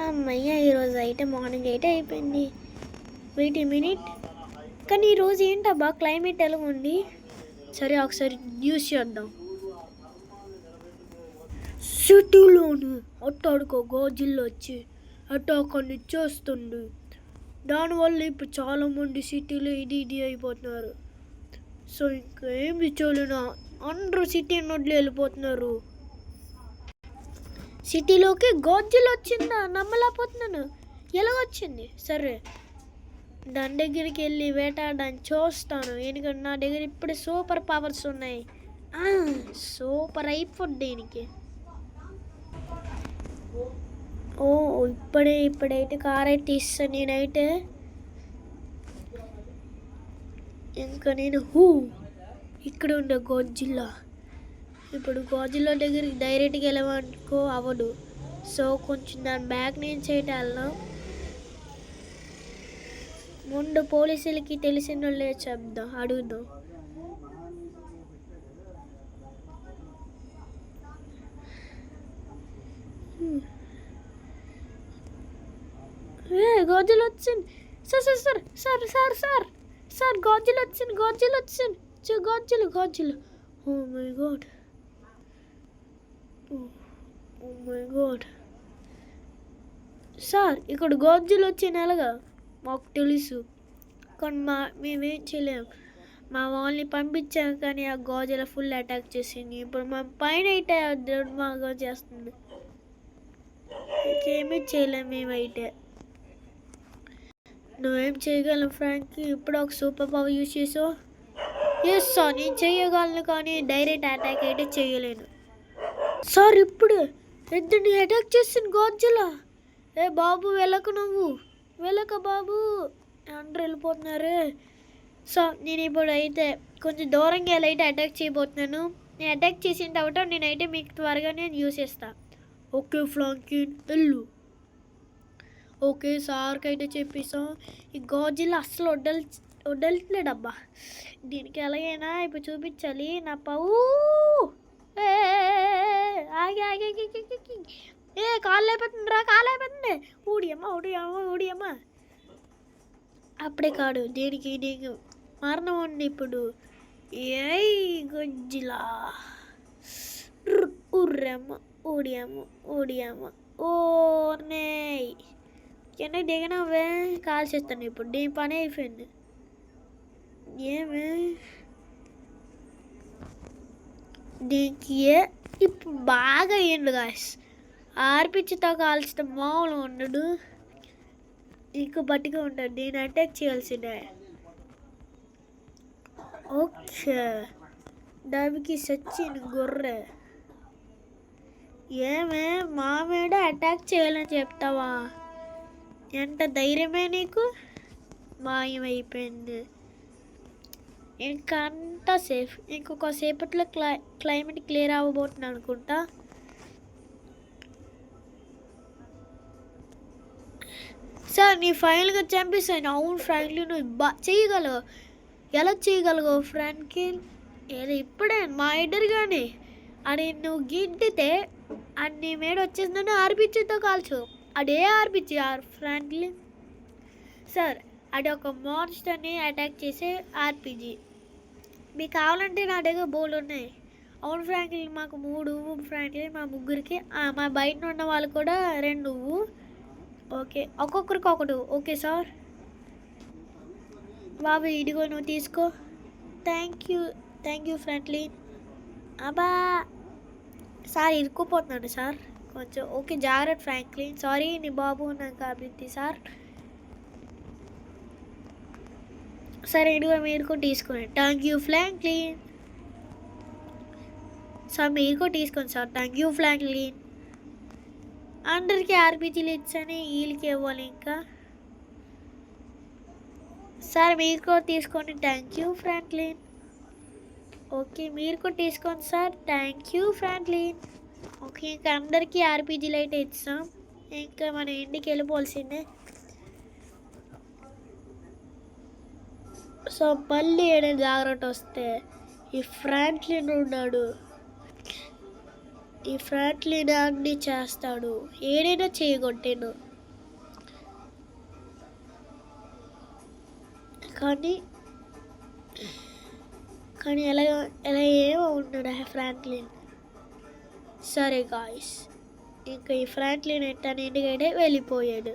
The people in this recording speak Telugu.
అమ్మయ్య ఈరోజు అయితే మార్నింగ్ అయితే అయిపోయింది. Wait a minute. కానీ ఈరోజు ఏంటబ్బా క్లైమేట్ ఎలా ఉంది? సరే ఒకసారి న్యూస్ చేద్దాం. సిటీలోని అట్టాడుకో గోజిల్లో వచ్చి అటాకని చేస్తుంది. దానివల్ల ఇప్పుడు చాలామంది సిటీలో ఇది అయిపోతున్నారు. సో ఇంకా ఏమి చేయలేనా, అందరూ సిటీ నుండి వెళ్ళిపోతున్నారు. సిటీలోకి గోజిల్ వచ్చిందా? నమ్మలేకపోతున్నాను. ఎలాగొచ్చింది? సరే దాని దగ్గరికి వెళ్ళి వేటాడని చూస్తాను. ఎందుకంటే నా దగ్గర ఇప్పుడు సూపర్ పవర్స్ ఉన్నాయి. సూపర్ అయిపోద్ది దీనికి. ఓ ఇప్పుడైతే కార్ అయితే తీస్తాను నేనైతే. ఇంకా నేను ఇక్కడ ఉండే గోజిల్లా. ఇప్పుడు గోజిల్లా దగ్గరికి డైరెక్ట్గా వెళ్ళమనుకో అవ్వదు. సో కొంచెం దాని బ్యాగ్ నుంచి అయితే వెళ్దాం. ముందు పోలీసులకి తెలిసిన వాళ్ళే చెప్దాం, అడుగుదాం. గోజిల్ వచ్చింది sir sir sir sir sir sir sir Godzilla వచ్చింది Godzilla. Oh my God sir ఇక్కడ గోజిల్ వచ్చిన ఎలాగా మాకు తెలుసు, కానీ మేమేం చేయలేము. మా వాళ్ళని పంపించాం కానీ ఆ గోజిల ఫుల్ అటాక్ చేసింది. ఇప్పుడు మా పైన అయితే దుర్మార్గం చేస్తుంది. ఇంకేమీ చేయలేము మేమైతే. నువ్వేం చేయగలను ఫ్రాంకీ? ఇప్పుడు ఒక సూపర్ పవర్ యూజ్ చేసావు. ఎస్ సార్ నేను చేయగలను, కానీ డైరెక్ట్ అటాక్ అయితే చేయలేను. సార్ ఇప్పుడు ఇద్దరిని అటాక్ చేసిన గోజిలా. ఏ బాబు వెళ్ళక, నువ్వు వెళ్ళక బాబు, అందరూ వెళ్ళిపోతున్నారే. సో నేను ఇప్పుడు అయితే కొంచెం దూరంగా వెళ్ళైతే అటాక్ చేయబోతున్నాను. నేను అటాక్ చేసిన తర్వాత నేనైతే మీకు త్వరగానే యూజ్ చేస్తాను. ఓకే ఫ్రాంకిన్ వెళ్ళు. ఓకే సార్కి అయితే చెప్పేసాం. ఈ గోజిల్లా అస్సలు వదలట్లేడబ్బా. దీనికి ఎలాగైనా ఇప్పుడు చూపించాలి నా పవు. కాళ్ళు అయిపోతుంది. ఊడియమ్మ. అప్పుడే కాడు దీనికి నీకు మరణం ఉంది ఇప్పుడు. ఏ గొజ్జిలా ఊడియమ్మ ఓర్నే కింద దిగినవే కాల్ చేస్తాను. ఇప్పుడు దీని పని అయిపోయింది. ఏమే దీనికి ఇప్పుడు బాగా అయ్యిండు గాయస్. ఆర్పిచ్చితో కాల్చిన మామూలు ఉండడు, ఇంకో బట్టిగా ఉంటాడు. దీన్ని అటాక్ చేయాల్సిందే. ఓకే దానికి సచిన గొర్రె. ఏమే మా మీద అటాక్ చేయాలని చెప్తావా? ఎంత ధైర్యమే నీకు? మాయమైపోయింది. ఇంకా అంతా సేఫ్. ఇంకొక సేపట్లో క్లైమేట్ క్లియర్ అవ్వబోతుంది అనుకుంటా. సార్ నీ ఫైనల్గా చంపేసాను. అవును ఫ్రాంక్లిన్ నువ్వు చేయగలవు. ఎలా చేయగలవు ఫ్రాంక్లిన్? ఏదో ఇప్పుడే మా ఎదురుగానే అని నువ్వు గిడ్డితే అన్ని మేడ వచ్చేసిందని ఆర్పిచ్చితో కాల్చు. అదే ఆర్పిచ్చి ఫ్రాంక్లిన్ సార్ అది ఒక మాన్స్టర్ని అటాక్ చేసే ఆర్పిజి. మీకు కావాలంటే నా దగ్గర బోల్ ఉన్నాయి. అవును ఫ్రాంక్లిన్ మాకు 3 ఫ్రాంక్లిన్, మా ముగ్గురికి. మా బయట ఉన్న వాళ్ళు కూడా 2. ఓకే ఒక్కొక్కరికి 1. Okay sir. బాబు ఇదిగో నువ్వు తీసుకో. Thank you Franklin. అబ్బా సార్ ఇరుక్కుపోతున్నాడు సార్ కొంచెం. ఓకే జాగ్రత్త ఫ్రాంక్లిన్. సారీ నీ బాబు నాకు కాబట్టి సార్. సరే ఇదిగో మీరు కూడా తీసుకోండి. Thank you Franklin. సార్ మీరు కూడా తీసుకోండి సార్. Thank you Franklin. అందరికీ ఆర్పిజీలు ఇచ్చని వీళ్ళకి ఇవ్వాలి ఇంకా. సార్ మీరు కూడా తీసుకోండి. Thank you Franklin. ఓకే మీరు కూడా తీసుకోండి sir. Thank you Franklin. Okay ఇంకా అందరికీ ఆర్పిజీలు అయితే ఇచ్చాం. ఇంకా మనం ఇంటికి వెళ్ళిపోవాల్సిందే. సో మళ్ళీ ఏదైనా జాగ్రత్త వస్తే ఈ ఫ్రాంక్లిన్ ఉన్నాడు. ఈ ఫ్రాంక్లిన్ అన్నీ చేస్తాడు. ఏదైనా చేయగొట్టాను. కానీ కానీ ఎలా ఎలా ఏమో ఉన్నాడు ఫ్రాంక్లిన్. సరే గాయస్, ఇంకా ఈ ఫ్రాంక్లిన్ ఎట్టని ఇంటికైతే వెళ్ళిపోయాడు.